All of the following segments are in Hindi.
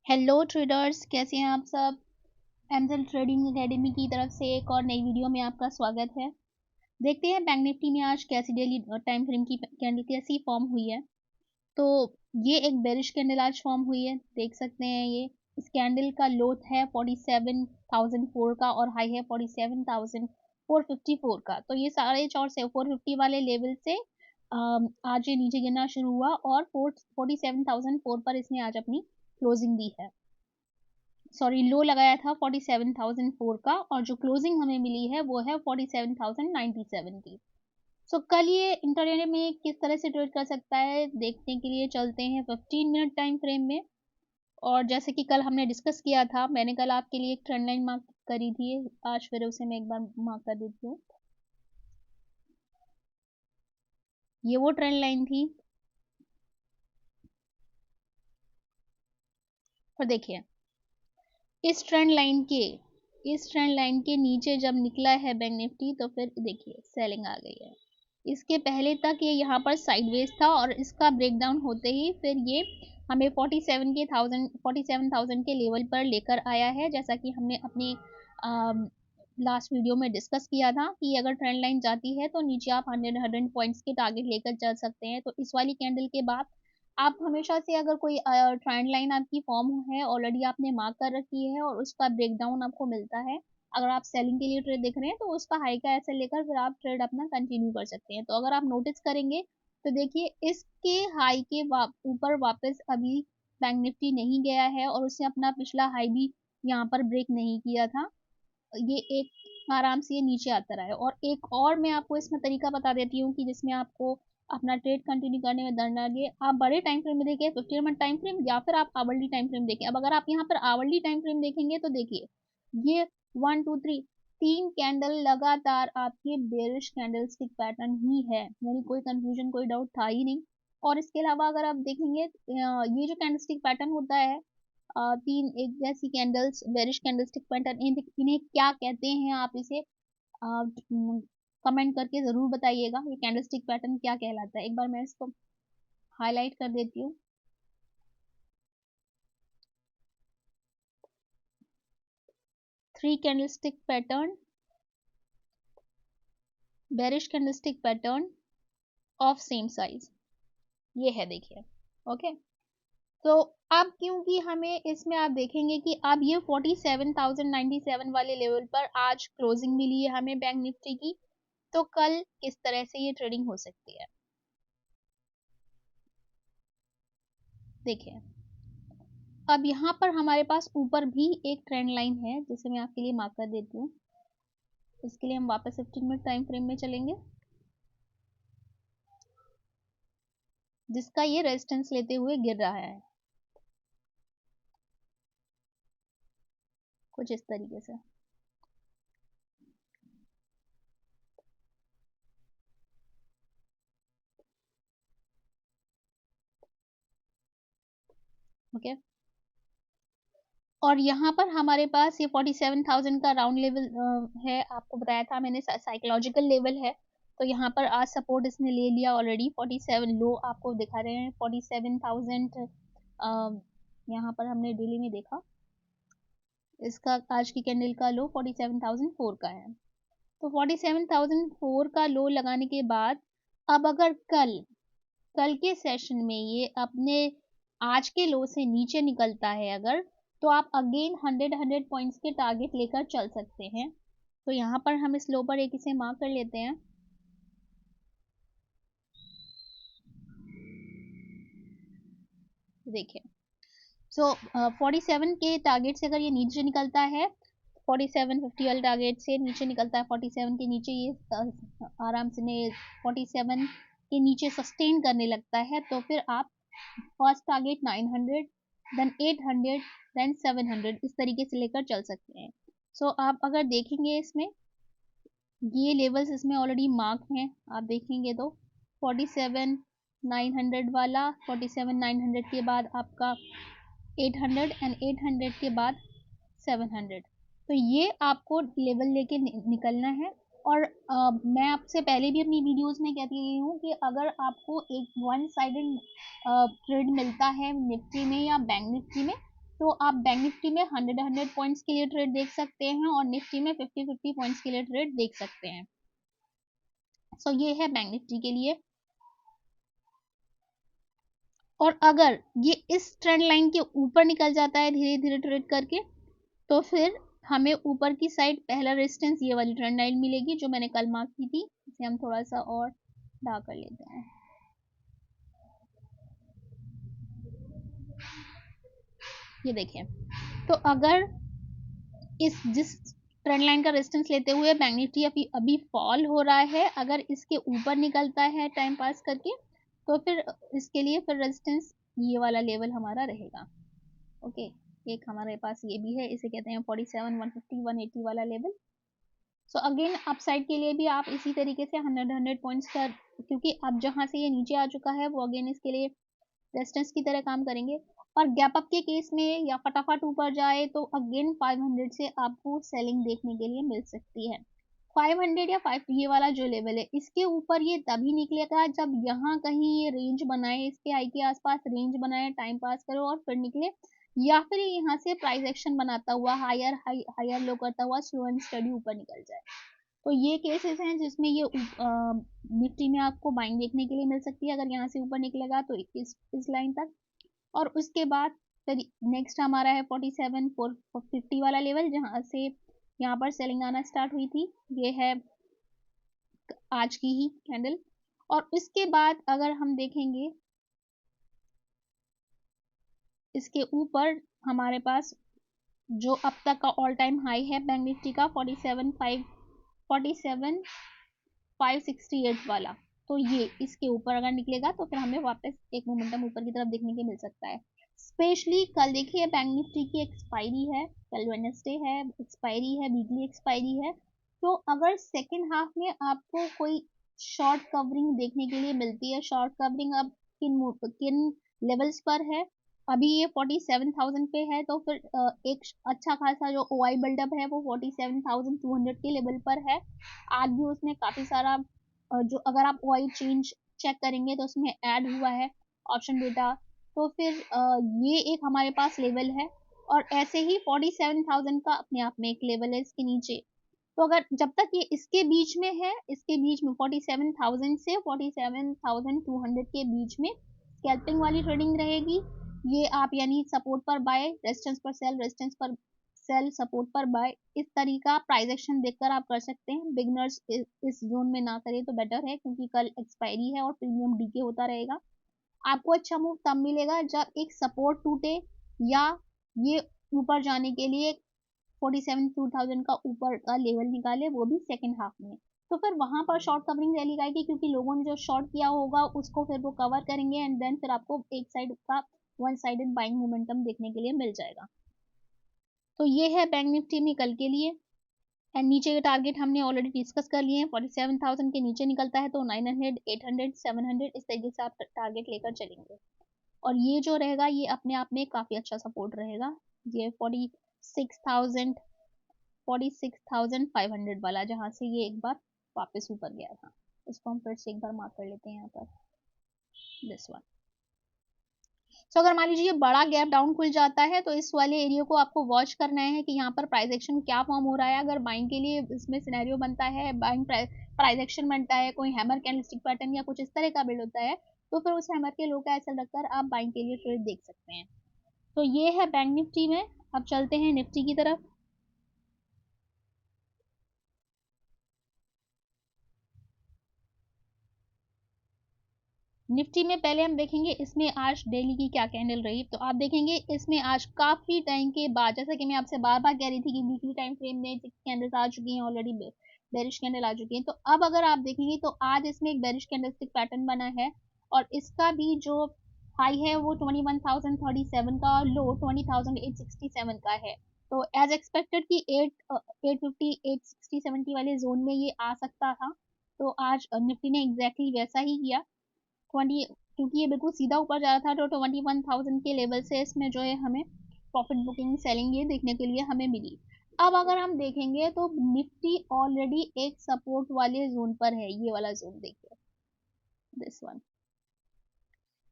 हेलो ट्रेडर्स, कैसे हैं आप सब। एमजेल ट्रेडिंग एकेडमी की तरफ से एक और नई वीडियो में आपका स्वागत है। देखते हैं बैंक निफ्टी में आज कैसी डेली टाइम फ्रेम की कैंडल कैसी फॉर्म हुई है। तो ये एक बेरिश कैंडल आज फॉर्म हुई है, देख सकते हैं। ये इस कैंडल का लो है 47,004 का और हाई है 47,454 का। तो ये साढ़े 450 वाले लेवल से आज ये नीचे गिरना शुरू हुआ और 47,004 पर इसने आज अपनी क्लोजिंग दी है। सॉरी, लो लगाया था 47,004 का और जो क्लोजिंग हमें मिली है वो है 47,097 की। कल ये इंटरडे में किस तरह से ट्रेड कर सकता है देखने के लिए चलते हैं 15 मिनट टाइम फ्रेम में। और जैसे कि कल हमने डिस्कस किया था, मैंने कल आपके लिए एक ट्रेंड लाइन मार्क करी थी, आज फिर उसे मैं एक बार मार्क कर देती हूँ। ये वो ट्रेंड लाइन थी। और देखिए, इस ट्रेंड लाइन के नीचे जब निकला है बैंक निफ्टी तो फिर देखिए सेलिंग आ गई है। इसके पहले तक ये यहाँ पर साइडवेज था और इसका ब्रेकडाउन होते ही फिर ये हमें 47,000 के लेवल पर लेकर आया है। जैसा कि हमने अपनी लास्ट वीडियो में डिस्कस किया था कि अगर ट्रेंड लाइन जाती है तो नीचे आप 100 पॉइंट्स के टारगेट लेकर चल सकते हैं। तो इस वाली कैंडल के बाद आप हमेशा से अगर कोई ट्रेंड लाइन आपकी फॉर्म है, ऑलरेडी आपने मार्क कर रखी है और उसका ब्रेकडाउन आपको मिलता है, अगर आप सेलिंग के लिए ट्रेड देख रहे हैं तो उसका हाई का ऐसे लेकर फिर आप ट्रेड अपना कंटिन्यू कर सकते हैं। तो अगर आप नोटिस करेंगे तो देखिए इसके हाई के ऊपर वापस अभी बैंक निफ्टी नहीं गया है और उसने अपना पिछला हाई भी यहाँ पर ब्रेक नहीं किया था। ये एक आराम से ये नीचे आता रहा है। और एक और मैं आपको इसमें तरीका बता देती हूँ कि जिसमें आपको अपना ट्रेड कंटिन्यू करने में डर ना लगे। आप बड़े टाइम फ्रेम में देखिए, 15 मिनट टाइम फ्रेम या फिर आप आवरली टाइम फ्रेम देखें। अब अगर आप यहाँ पर आवरली टाइम फ्रेम देखेंगे तो देखिए ये 1 2 3 तीन कैंडल लगातार आपके बेरिश कैंडलस्टिक पैटर्न ही है, यानी कोई कंफ्यूजन कोई डाउट था ही नहीं। और इसके अलावा अगर आप देखेंगे ये जो कैंडलस्टिक पैटर्न होता है, तीन एक जैसी कैंडल्स बेरिश कैंडलस्टिक पैटर्न, इन्हें क्या कहते हैं आप इसे कमेंट करके जरूर बताइएगा। ये कैंडलस्टिक पैटर्न क्या कहलाता है, एक बार मैं इसको हाईलाइट कर देती हूँ। Three candlestick pattern, bearish candlestick pattern of same size, ये है देखिए। ओके, तो अब क्योंकि हमें इसमें आप देखेंगे कि अब ये 47,097 वाले लेवल पर आज क्लोजिंग मिली है हमें बैंक निफ्टी की, तो कल किस तरह से ये ट्रेडिंग हो सकती है देखिए। अब यहाँ पर हमारे पास ऊपर भी एक ट्रेंड लाइन है जिसे मैं आपके लिए मार्क कर देती हूँ। इसके लिए हम वापस 15 मिनट टाइम फ्रेम में चलेंगे, जिसका ये रेजिस्टेंस लेते हुए गिर रहा है कुछ इस तरीके से। ओके, और यहाँ पर हमारे पास ये 47,000 का राउंड लेवल है, आपको बताया था मैंने साइकोलॉजिकल लेवल है। तो यहाँ पर आज सपोर्ट इसने ले लिया ऑलरेडी, 47 लो आपको दिखा रहे हैं 47,000। यहाँ पर हमने डेली में देखा, इसका आज की कैंडल का लो 47,004 का है। तो 47,004 का लो लगाने के बाद अब अगर कल के सेशन में ये अपने आज के लो से नीचे निकलता है अगर, तो आप अगेन 100 पॉइंट्स के टारगेट लेकर चल सकते हैं। तो यहाँ पर हम इस लो पर एक इसे मार्क कर लेते हैं। देखिए, 47 के टारगेट से अगर ये नीचे निकलता है, 4750 वाले टारगेट से नीचे निकलता है, 47 के नीचे ये आराम से 47 के नीचे सस्टेन करने लगता है, तो फिर आप फर्स्ट टारगेट 900, देन 800, देन 700 इस तरीके से लेकर चल सकते हैं। आप अगर देखेंगे इसमें ये लेवल्स इसमें ऑलरेडी मार्क हैं, आप देखेंगे तो 47,900 वाला, 47,900 के बाद आपका 800 एंड 800 के बाद 700। तो ये आपको लेवल लेके निकलना है। और मैं आपसे पहले भी अपनी वीडियोस में कहती रही हूँ कि अगर आपको एक वन साइडेड ट्रेड मिलता है निफ्टी में या बैंक निफ्टी में, तो आप बैंक निफ्टी में 100 पॉइंट्स के लिए ट्रेड देख सकते हैं और निफ्टी में 50 पॉइंट्स के लिए ट्रेड देख सकते हैं। सो ये है बैंक निफ्टी के लिए। और अगर ये इस ट्रेंड लाइन के ऊपर निकल जाता है धीरे धीरे ट्रेड करके, तो फिर हमें ऊपर की साइड पहला रेजिस्टेंस ये वाली ट्रेंड लाइन मिलेगी जो मैंने कल मार्क की थी। इसे हम थोड़ा सा और ढा कर लेते हैं। ये देखें, तो अगर जिस ट्रेंड लाइन का रेजिस्टेंस लेते हुए बैंक निफ्टी अभी फॉल हो रहा है, अगर इसके ऊपर निकलता है टाइम पास करके, तो फिर इसके लिए फिर रेजिस्टेंस ये वाला लेवल हमारा रहेगा। ओके, एक हमारे पास ये भी है, इसे कहते हैं 47, 150, 180 वाला लेवल। सो अगेन अपसाइड के लिए भी आप इसी तरीके से 100 पॉइंट्स का, क्योंकि अब जहां से ये नीचे आ चुका है वो अगेन इसके लिए रेजिस्टेंस की तरह काम करेंगे। और गैप अप के केस में या फटाफट ऊपर जाए तो अगेन 500 से आपको सेलिंग देखने के लिए मिल सकती है। 500 या 5 ये वाला जो लेवल है, इसके ऊपर ये तभी निकलेगा जब यहाँ कहीं ये रेंज बनाए, इसके हाई के आसपास रेंज बनाए, टाइम पास करो और फिर निकले, या फिर यहाँ से प्राइस एक्शन बनाता हुआ हायर लो करता हुआ स्लो एंड स्टडी ऊपर निकल जाए। तो ये केसेस हैं जिसमें ये निफ्टी में आपको बाइंग देखने के लिए मिल सकती है, अगर यहाँ से ऊपर निकलेगा तो इस लाइन तक। और उसके बाद फिर नेक्स्ट हमारा है 47,450 वाला लेवल, जहाँ से यहाँ पर सेलिंग आना स्टार्ट हुई थी। ये है आज की ही कैंडल। और इसके बाद अगर हम देखेंगे इसके ऊपर हमारे पास जो अब तक का ऑल टाइम हाई है बैंक निफ्टी का 47,568 वाला, तो ये इसके ऊपर अगर निकलेगा तो फिर हमें वापस एक मोमेंटम ऊपर की तरफ देखने के मिल सकता है। स्पेशली कल देखिए बैंक निफ्टी की एक्सपायरी है, कल वेडनेसडे है, एक्सपायरी है, वीकली एक्सपायरी है। तो अगर सेकेंड हाफ में आपको कोई शॉर्ट कवरिंग देखने के लिए मिलती है, शॉर्ट कवरिंग अब किन लेवल्स पर है, अभी ये 47,000 पे है, तो फिर एक अच्छा खासा जो ओआई बिल्डअप है वो 47,200 के लेवल पर है। आज भी उसमें काफी सारा जो अगर आप ओआई चेंज चेक करेंगे तो उसमें ऐड हुआ है ऑप्शन डेटा, तो फिर ये एक हमारे पास लेवल है। और ऐसे ही 47,000 का अपने आप में एक लेवल है इसके नीचे। तो अगर जब तक ये इसके बीच में है, इसके बीच में 47,000 से 47,200 के बीच में स्कैल्पिंग वाली ट्रेडिंग रहेगी। ये आप यानी सपोर्ट पर बाय, रेजिस्टेंस पर सेल, रेजिस्टेंस पर सेल, सपोर्ट पर बाय, इस तरीका प्राइस एक्शन देखकर आप कर सकते हैं। बिगनर्स इस जोन में ना करें तो बेटर है, क्योंकि कल एक्सपायरी है और प्रीमियम डीके होता रहेगा। आपको अच्छा मूव तब मिलेगा जब एक सपोर्ट टूटे या ये ऊपर जाने के लिए 47,000 का ऊपर का लेवल निकाले, वो भी सेकेंड हाफ में। तो फिर वहां पर शॉर्ट कवरिंग रैली आएगी, क्योंकि लोगों ने जो शॉर्ट किया होगा उसको फिर वो कवर करेंगे एंड देन फिर आपको एक साइड का वन साइडेड बाइंग मोमेंटम देखने के लिए मिल जाएगा। तो ये है बैंक निफ्टी में कल के लिए। एंड नीचे के टारगेट हमने ऑलरेडी डिस्कस कर लिए हैं। 47,000 के नीचे निकलता है तो 900, 800, 700 इस तरीके से आप टारगेट लेकर चलेंगे। और ये जो रहेगा ये अपने आप में काफ़ी अच्छा सपोर्ट रहेगा। ये 46,500 वाला, जहाँ से ये एक बार वापस ऊपर गया था, इसको हम फिर से एक बार मार्क कर लेते हैं यहाँ पर, दिस वन। तो अगर मान लीजिए ये बड़ा गैप डाउन खुल जाता है तो इस वाले एरिया को आपको वॉच करना है कि यहाँ पर प्राइस एक्शन क्या फॉर्म हो रहा है। अगर बाइंग के लिए इसमें सिनेरियो बनता है, बाइंग प्राइस एक्शन बनता है, कोई हैमर कैंडलस्टिक पैटर्न या कुछ इस तरह का बिल्ड होता है, तो फिर उस हैमर के लो का ऐसा रखकर आप बाइंग के लिए ट्रेड देख सकते हैं। तो ये है बैंक निफ्टी में। अब चलते हैं निफ्टी की तरफ। निफ्टी में पहले हम देखेंगे इसमें आज डेली की क्या कैंडल रही। तो आप देखेंगे इसमें आज काफी टाइम के बाद, जैसा कि मैं आपसे बार बार कह रही थी कि वीकली टाइम फ्रेम में कैंडल्स आ चुकी हैं ऑलरेडी, बेरिश कैंडल आ चुकी है। तो अब अगर आप देखेंगे तो आज इसमें एक बेरिश कैंडलस्टिक पैटर्न बना है और इसका भी जो हाई है वो 21,037 का और लो 20,867 का है। तो एज एक्सपेक्टेड कि 850, 860, 70 वाले जोन में ये आ सकता था। तो आज निफ्टी ने एग्जैक्टली वैसा ही किया। 20, क्योंकि ये बिल्कुल सीधा ऊपर जा रहा था, तो 21,000 के लेवल से इसमें जो है हमें प्रॉफिट बुकिंग सेलिंग ये देखने के लिए हमें मिली। अब अगर हम देखेंगे तो निफ्टी ऑलरेडी एक सपोर्ट वाले जोन पर है, ये वाला जोन देखिए, दिस वन।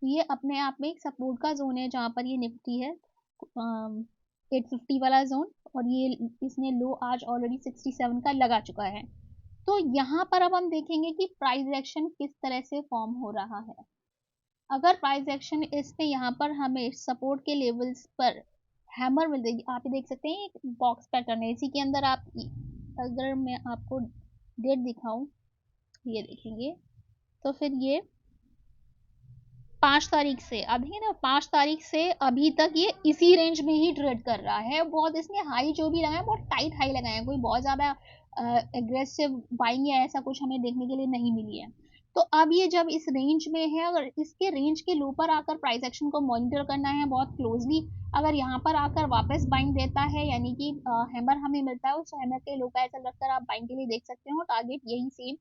ये अपने आप में एक सपोर्ट का जोन है जहां पर ये निफ्टी है। 850 वाला जोन, और ये इसने लो आज ऑलरेडी 67 का लगा चुका है। तो यहाँ पर अब हम देखेंगे कि प्राइस एक्शन किस तरह से फॉर्म हो रहा है। अगर प्राइस एक्शन इसमें यहाँ पर हमें सपोर्ट के लेवल्स पर हैमर मिल जाएगी, आप ये देख सकते हैं एक बॉक्स पैटर्न है, इसी के अंदर आप, अगर मैं आपको डेट दिखाऊं, ये देखेंगे तो फिर ये 5 तारीख से, अब देखिए ना 5 तारीख से अभी तक ये इसी रेंज में ही ट्रेड कर रहा है। बहुत इसने हाई जो भी लगाया बहुत टाइट हाई लगाया है, कोई बहुत ज़्यादा एग्रेसिव बाइंग या ऐसा कुछ हमें देखने के लिए नहीं मिली है। तो अब ये जब इस रेंज में है, अगर इसके रेंज के लो पर आकर प्राइस एक्शन को मॉनिटर करना है बहुत क्लोजली। अगर यहाँ पर आकर वापस बाइंग देता है, यानी कि हैमर हमें मिलता है, उस हैमर के लो का ऐसा रखकर आप बाइंग के लिए देख सकते हो। टारगेट यही सेम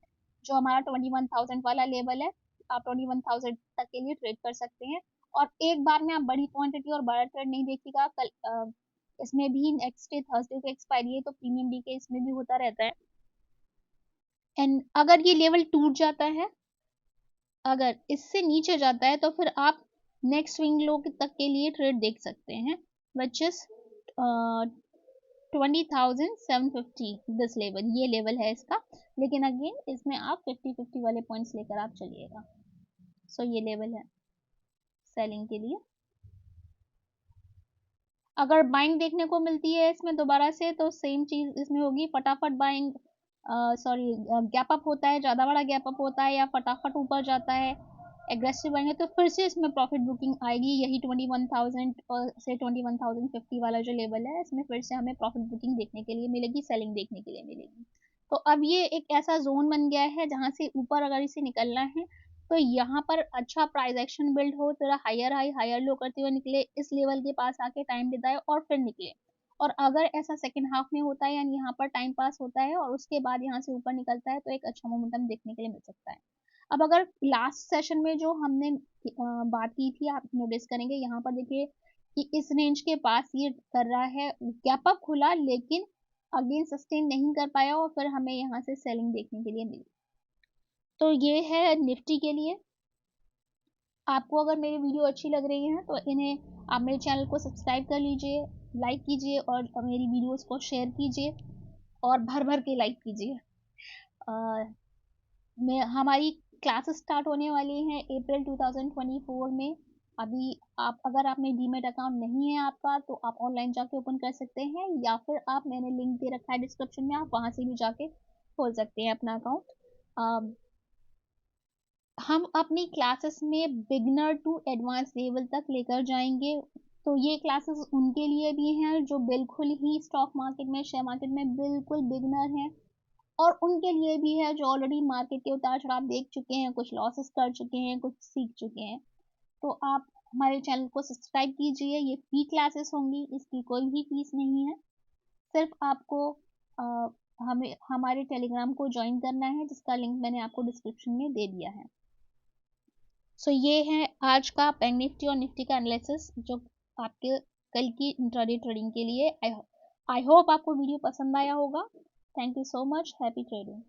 जो हमारा 21,000 वाला लेवल है, आप 21,000 तक के लिए ट्रेड कर सकते हैं। और एक बार में आप बड़ी क्वांटिटी और बड़ा ट्रेड नहीं देखिएगा। कल इसमें भी नेक्स्ट डे थर्सडे को एक्सपायरी है, तो प्रीमियम डी के इसमें भी होता रहता है। एंड अगर ये लेवल टूट जाता है, अगर इससे नीचे जाता है, तो फिर आप नेक्स्ट स्विंग लो तक के लिए ट्रेड देख सकते हैं, विच इज 20,750 दिस लेवल, ये लेवल है इसका। लेकिन अगेन इसमें आप 50-50 वाले पॉइंट्स लेकर आप चलिएगा। सो ये लेवल है सेलिंग के लिए। अगर बाइंग देखने को मिलती है इसमें दोबारा से, तो सेम चीज इसमें होगी, फटाफट बाइंग, सॉरी गैप अप होता है, ज़्यादा बड़ा गैप अप होता है या फटाफट ऊपर जाता है, एग्रेसिव बाइंग है, तो फिर से इसमें प्रॉफिट बुकिंग आएगी। यही 21,000 से 21,050 वाला जो लेवल है, इसमें फिर से हमें प्रॉफिट बुकिंग देखने के लिए मिलेगी, सेलिंग देखने के लिए मिलेगी। तो अब ये एक ऐसा जोन बन गया है जहाँ से ऊपर अगर इसे निकलना है, तो यहाँ पर अच्छा प्राइस एक्शन बिल्ड हो, थोड़ा हायर हाई हायर लो करते हुए निकले, इस लेवल के पास आके टाइम बिताए और फिर निकले। और अगर ऐसा सेकंड हाफ में होता है, यानी यहाँ पर टाइम पास होता है और उसके बाद यहाँ से ऊपर निकलता है, तो एक अच्छा मोमेंटम देखने के लिए मिल सकता है। अब अगर लास्ट सेशन में जो हमने बात की थी, आप नोटिस करेंगे यहाँ पर देखिए कि इस रेंज के पास ये कर रहा है, गैप अप खुला लेकिन अगेन सस्टेन नहीं कर पाया, और फिर हमें यहाँ से सेलिंग देखने के लिए मिली। तो ये है निफ्टी के लिए। आपको अगर मेरी वीडियो अच्छी लग रही है तो इन्हें आप मेरे चैनल को सब्सक्राइब कर लीजिए, लाइक कीजिए और मेरी वीडियोस को शेयर कीजिए और भर भर के लाइक कीजिए। मैं हमारी क्लासेस स्टार्ट होने वाली हैं अप्रैल 2024 में। अभी आप, अगर आप में डीमेट अकाउंट नहीं है आपका, तो आप ऑनलाइन जाके ओपन कर सकते हैं, या फिर आप, मैंने लिंक दे रखा है डिस्क्रिप्शन में, आप वहाँ से भी जाके खोल सकते हैं अपना अकाउंट। हम अपनी क्लासेस में बिगनर टू एडवांस लेवल तक लेकर जाएंगे। तो ये क्लासेस उनके लिए भी हैं जो बिल्कुल ही स्टॉक मार्केट में, शेयर मार्केट में बिल्कुल बिगनर हैं, और उनके लिए भी है जो ऑलरेडी मार्केट के उतार चढ़ाव देख चुके हैं, कुछ लॉसेस कर चुके हैं, कुछ सीख चुके हैं। तो आप हमारे चैनल को सब्सक्राइब कीजिए। ये फ्री क्लासेस होंगी, इसकी कोई भी फीस नहीं है, सिर्फ आपको हमें हमारे टेलीग्राम को ज्वाइन करना है, जिसका लिंक मैंने आपको डिस्क्रिप्शन में दे दिया है। सो ये है आज का बैंक निफ्टी और निफ्टी का एनालिसिस, जो आपके कल की इंट्राडे ट्रेडिंग के लिए। आई होप आपको वीडियो पसंद आया होगा। Thank you so much. Happy trading.